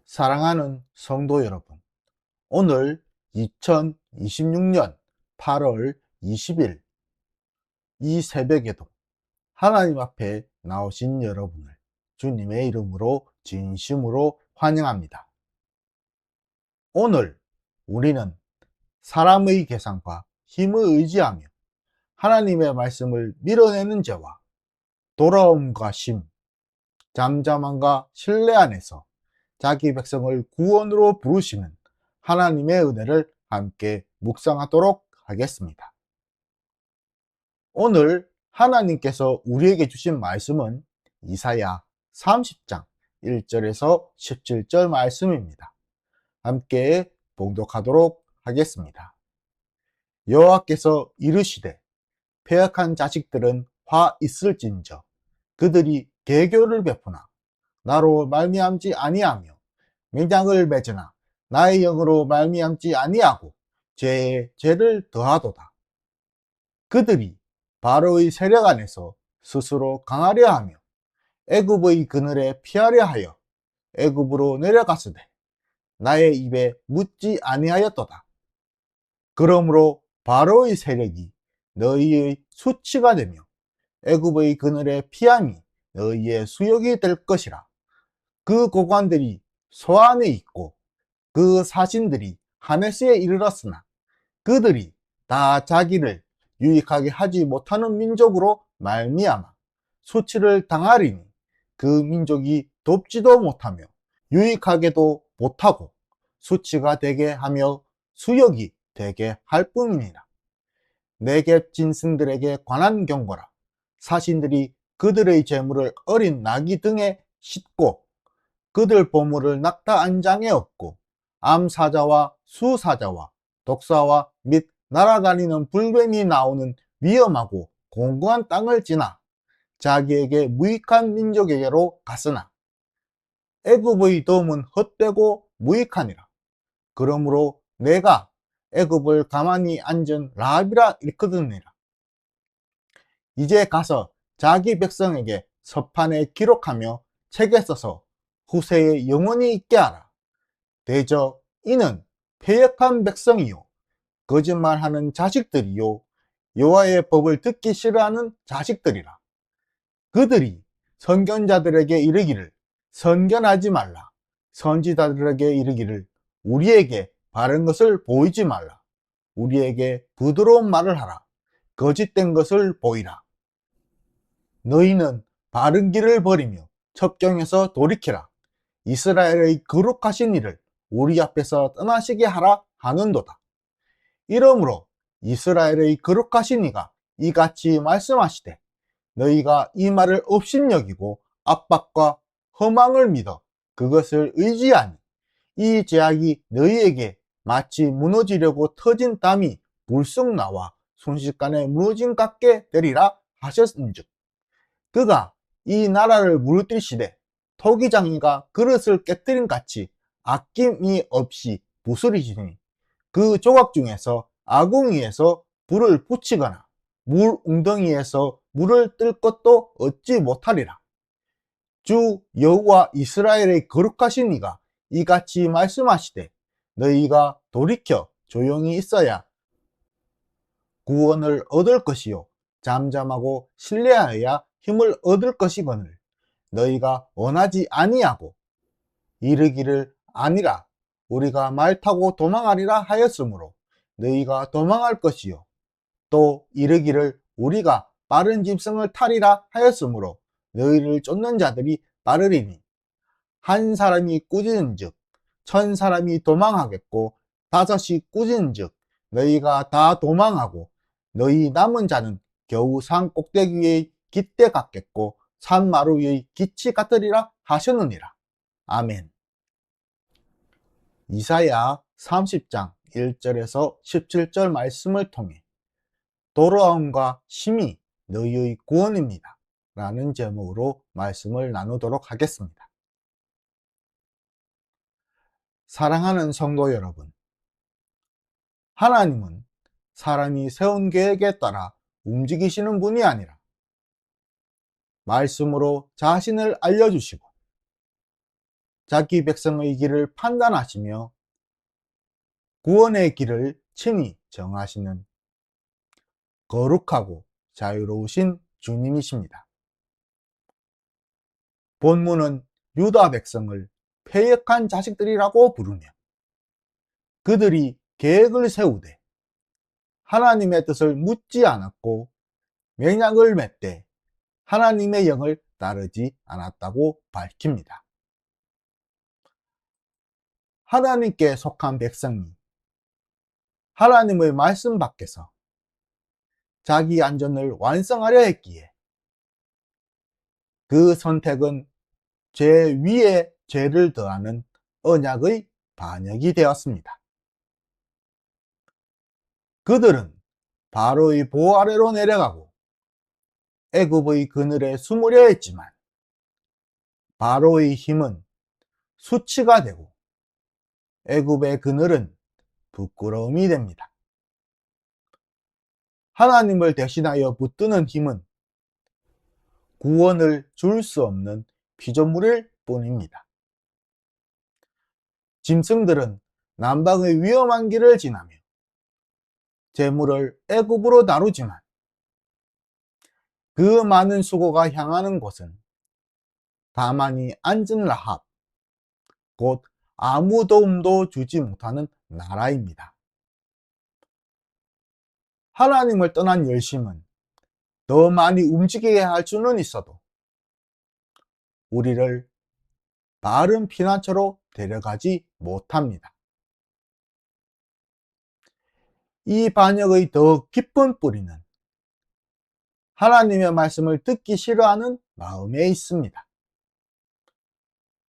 사랑하는 성도 여러분, 오늘 2026년 8월 20일 이 새벽에도 하나님 앞에 나오신 여러분을 주님의 이름으로 진심으로 환영합니다. 오늘 우리는 사람의 계산과 힘을 의지하며 하나님의 말씀을 밀어내는 죄와 돌아옴과 심, 잠잠함과 신뢰 안에서 자기 백성을 구원으로 부르시는 하나님의 은혜를 함께 묵상하도록 하겠습니다. 오늘 하나님께서 우리에게 주신 말씀은 이사야 30장 1절에서 17절 말씀입니다. 함께 봉독하도록 하겠습니다. 여호와께서 이르시되 패역한 자식들은 화 있을진저 그들이 개교를 베푸나 나로 말미암지 아니하며 맹장을 맺으나 나의 영으로 말미암지 아니하고 죄에 죄를 더하도다. 그들이 바로의 세력 안에서 스스로 강하려 하며 애굽의 그늘에 피하려 하여 애굽으로 내려갔으되 나의 입에 묻지 아니하였도다. 그러므로 바로의 세력이 너희의 수치가 되며 애굽의 그늘에 피함이 너희의 수욕이 될 것이라. 그 고관들이 소안에 있고 그 사신들이 하네스에 이르렀으나 그들이 다 자기를 유익하게 하지 못하는 민족으로 말미암아 수치를 당하리니 그 민족이 돕지도 못하며 유익하게도 못하고 수치가 되게 하며 수욕이 되게 할 뿐이니라. 네겝 짐승들에게 관한 경고라. 사신들이 그들의 재물을 어린 나귀 등에 싣고 그들 보물을 낙타 안장에 얻고 암사자와 수사자와 독사와 및 날아다니는 불뱀이 나오는 위험하고 공고한 땅을 지나 자기에게 무익한 민족에게로 갔으나 애굽의 도움은 헛되고 무익하니라. 그러므로 내가 애굽을 가만히 앉은 라합이라 일컫으니라. 이제 가서 자기 백성에게 서판에 기록하며 책에 써서 후세에 영원히 있게 하라. 대저 이는 패역한 백성이요 거짓말하는 자식들이요 여호와의 법을 듣기 싫어하는 자식들이라. 그들이 선견자들에게 이르기를 선견하지 말라. 선지자들에게 이르기를 우리에게 바른 것을 보이지 말라. 우리에게 부드러운 말을 하라. 거짓된 것을 보이라. 너희는 바른 길을 버리며 첩경에서 돌이키라. 이스라엘의 거룩하신 이를 우리 앞에서 떠나시게 하라 하는도다. 이러므로 이스라엘의 거룩하신 이가 이같이 말씀하시되 너희가 이 말을 업신여기고 압박과 허망을 믿어 그것을 의지하니 이 제약이 너희에게 마치 무너지려고 터진 담이 불쑥 나와 순식간에 무너진 같게 되리라 하셨은즉 그가 이 나라를 무너뜨리시되 토기장이가 그릇을 깨뜨린 같이 아낌이 없이 부스리시니 그 조각 중에서 아궁이에서 불을 붙이거나 물 웅덩이에서 물을 뜰 것도 얻지 못하리라. 주 여호와 이스라엘의 거룩하신 이가 이같이 말씀하시되 너희가 돌이켜 조용히 있어야 구원을 얻을 것이요 잠잠하고 신뢰하여야 힘을 얻을 것이거늘 너희가 원하지 아니하고 이르기를 아니라 우리가 말 타고 도망하리라 하였으므로 너희가 도망할 것이요 또 이르기를 우리가 빠른 짐승을 타리라 하였으므로 너희를 쫓는 자들이 빠르리니 한 사람이 꾸짖은즉 천 사람이 도망하겠고 다섯이 꾸짖은즉 너희가 다 도망하고 너희 남은 자는 겨우 산 꼭대기 위의 깃대 같겠고 산마루 위의 기치 같으리라 하셨느니라. 아멘. 이사야 30장 1절에서 17절 말씀을 통해 돌아옴과 심이 너희의 구원입니다 라는 제목으로 말씀을 나누도록 하겠습니다. 사랑하는 성도 여러분, 하나님은 사람이 세운 계획에 따라 움직이시는 분이 아니라 말씀으로 자신을 알려주시고 자기 백성의 길을 판단하시며 구원의 길을 친히 정하시는 거룩하고 자유로우신 주님이십니다. 본문은 유다 백성을 패역한 자식들이라고 부르며 그들이 계획을 세우되 하나님의 뜻을 묻지 않았고 맹약을 맺되 하나님의 영을 따르지 않았다고 밝힙니다. 하나님께 속한 백성이 하나님의 말씀 밖에서 자기 안전을 완성하려 했기에 그 선택은 죄 위에 죄를 더하는 언약의 반역이 되었습니다. 그들은 바로의 보호 아래로 내려가고 애굽의 그늘에 숨으려 했지만 바로의 힘은 수치가 되고 애굽의 그늘은 부끄러움이 됩니다. 하나님을 대신하여 붙드는 힘은 구원을 줄 수 없는 피조물일 뿐입니다. 짐승들은 남방의 위험한 길을 지나며 재물을 애굽으로 나누지만 그 많은 수고가 향하는 곳은 가만히 앉은 라합, 곧 아무 도움도 주지 못하는 나라입니다. 하나님을 떠난 열심은 더 많이 움직이게 할 수는 있어도 우리를 바른 피난처로 데려가지 못합니다. 이 반역의 더 깊은 뿌리는 하나님의 말씀을 듣기 싫어하는 마음에 있습니다.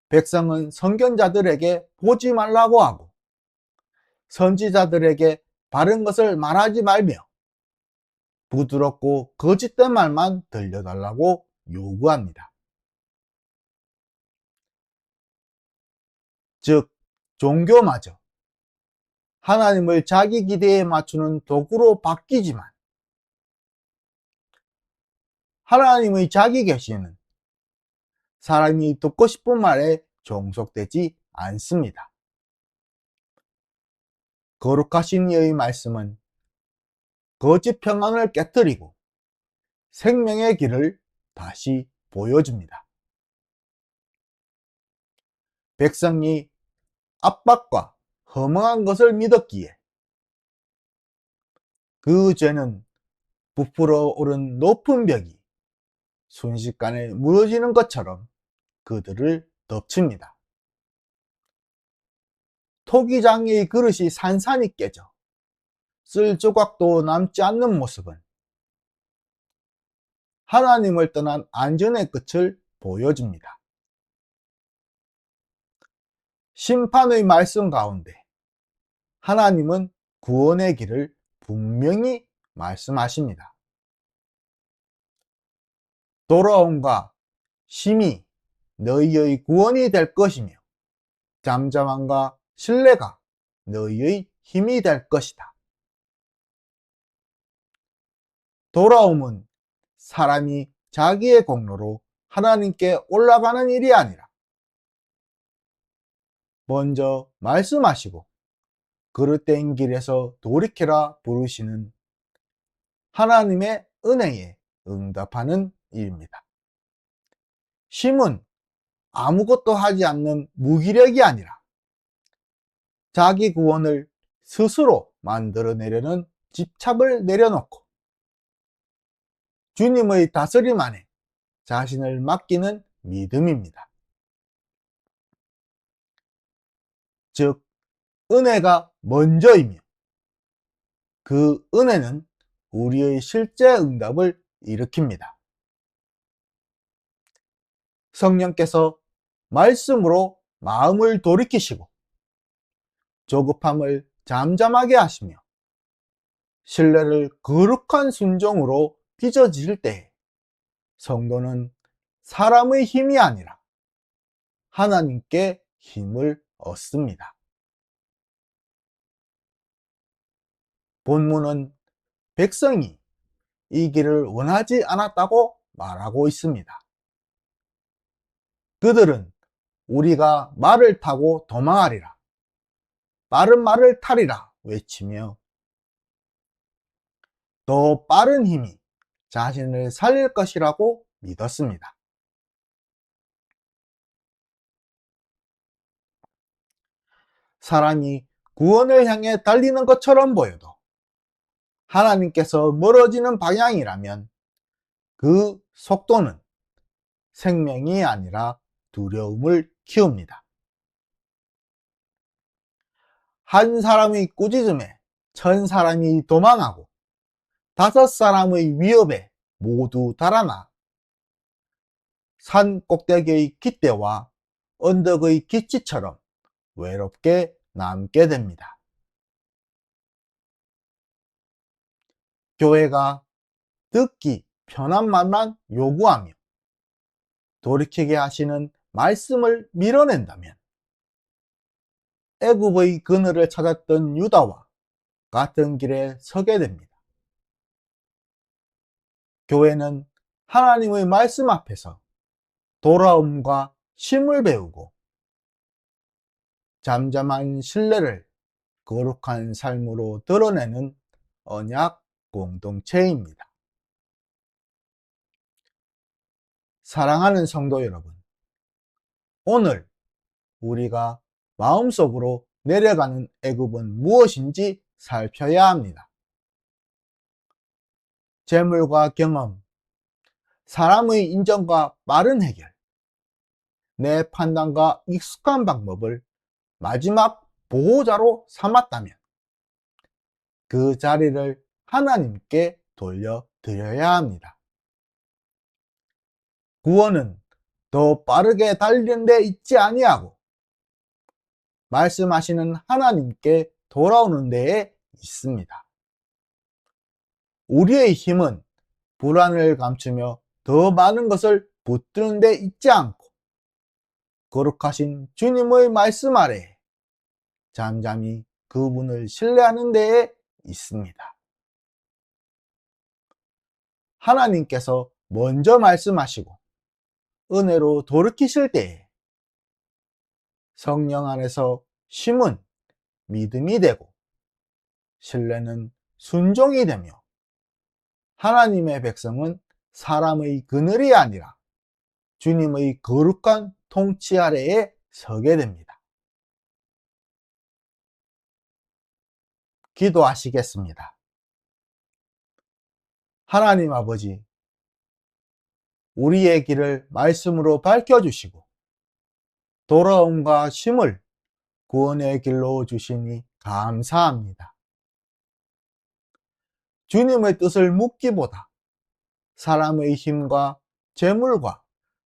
백성은 선견자들에게 보지 말라고 하고 선지자들에게 바른 것을 말하지 말며 부드럽고 거짓된 말만 들려달라고 요구합니다. 즉, 종교마저 하나님을 자기 기대에 맞추는 도구로 바뀌지만 하나님의 자기 계시는 사람이 듣고 싶은 말에 종속되지 않습니다. 거룩하신 이의 말씀은 거짓 평안을 깨뜨리고 생명의 길을 다시 보여줍니다. 백성이 압박과 허망한 것을 믿었기에 그 죄는 부풀어 오른 높은 벽이 순식간에 무너지는 것처럼 그들을 덮칩니다. 토기장의 그릇이 산산이 깨져 쓸 조각도 남지 않는 모습은 하나님을 떠난 안전의 끝을 보여줍니다. 심판의 말씀 가운데 하나님은 구원의 길을 분명히 말씀하십니다. 돌아옴과 심히 너희의 구원이 될 것이며 잠잠함과 신뢰가 너희의 힘이 될 것이다. 돌아옴은 사람이 자기의 공로로 하나님께 올라가는 일이 아니라 먼저 말씀하시고 그릇된 길에서 돌이켜라 부르시는 하나님의 은혜에 응답하는 일입니다. 심은 아무것도 하지 않는 무기력이 아니라 자기 구원을 스스로 만들어내려는 집착을 내려놓고 주님의 다스림 안에 자신을 맡기는 믿음입니다. 즉, 은혜가 먼저이며 그 은혜는 우리의 실제 응답을 일으킵니다. 성령께서 말씀으로 마음을 돌이키시고 조급함을 잠잠하게 하시며 신뢰를 거룩한 순종으로 빚어질 때 성도는 사람의 힘이 아니라 하나님께 힘을 얻습니다. 본문은 백성이 이 길을 원하지 않았다고 말하고 있습니다. 그들은 우리가 말을 타고 도망하리라. 빠른 말을 타리라 외치며 더 빠른 힘이 자신을 살릴 것이라고 믿었습니다. 사람이 구원을 향해 달리는 것처럼 보여도 하나님께서 멀어지는 방향이라면 그 속도는 생명이 아니라 두려움을 키웁니다. 한 사람의 꾸짖음에 1000사람이 도망하고 5사람의 위협에 모두 달아나 산 꼭대기의 깃대와 언덕의 기치처럼 외롭게 남게 됩니다. 교회가 듣기 편한 말만 요구하며 돌이키게 하시는 말씀을 밀어낸다면 애굽의 그늘을 찾았던 유다와 같은 길에 서게 됩니다. 교회는 하나님의 말씀 앞에서 돌아옴과 쉼을 배우고 잠잠한 신뢰를 거룩한 삶으로 드러내는 언약 공동체입니다. 사랑하는 성도 여러분, 오늘 우리가 마음속으로 내려가는 애굽은 무엇인지 살펴야 합니다. 재물과 경험, 사람의 인정과 빠른 해결, 내 판단과 익숙한 방법을 마지막 보호자로 삼았다면 그 자리를 하나님께 돌려드려야 합니다. 구원은 더 빠르게 달리는 데 있지 아니하고 말씀하시는 하나님께 돌아오는 데에 있습니다. 우리의 힘은 불안을 감추며 더 많은 것을 붙드는 데 있지 않고 거룩하신 주님의 말씀 아래 잠잠히 그분을 신뢰하는 데에 있습니다. 하나님께서 먼저 말씀하시고 은혜로 돌이키실 때에 성령 안에서 쉼은 믿음이 되고 신뢰는 순종이 되며 하나님의 백성은 사람의 그늘이 아니라 주님의 거룩한 통치 아래에 서게 됩니다. 기도하시겠습니다. 하나님 아버지, 우리의 길을 말씀으로 밝혀주시고 돌아옴과 쉼을 구원의 길로 주시니 감사합니다. 주님의 뜻을 묻기보다 사람의 힘과 재물과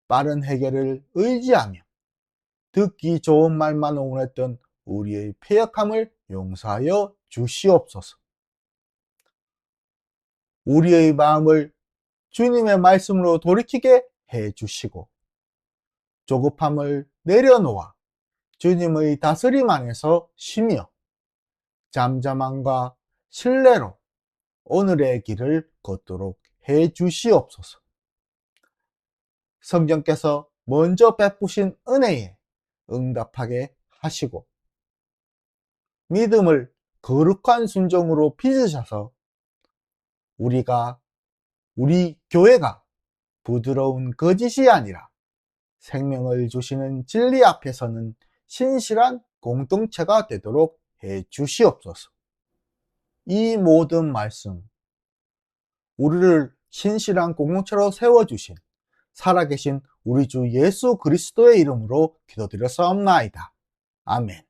빠른 해결을 의지하며 듣기 좋은 말만 원했던 우리의 패역함을 용서하여 주시옵소서. 우리의 마음을 주님의 말씀으로 돌이키게 해 주시고 조급함을 내려놓아 주님의 다스림 안에서 쉬며 잠잠함과 신뢰로 오늘의 길을 걷도록 해 주시옵소서. 성령께서 먼저 베푸신 은혜에 응답하게 하시고 믿음을 거룩한 순종으로 빚으셔서 우리 교회가 부드러운 거짓이 아니라 생명을 주시는 진리 앞에서는 신실한 공동체가 되도록 해 주시옵소서. 이 모든 말씀, 우리를 신실한 공동체로 세워주신 살아계신 우리 주 예수 그리스도의 이름으로 기도드렸사옵나이다. 아멘.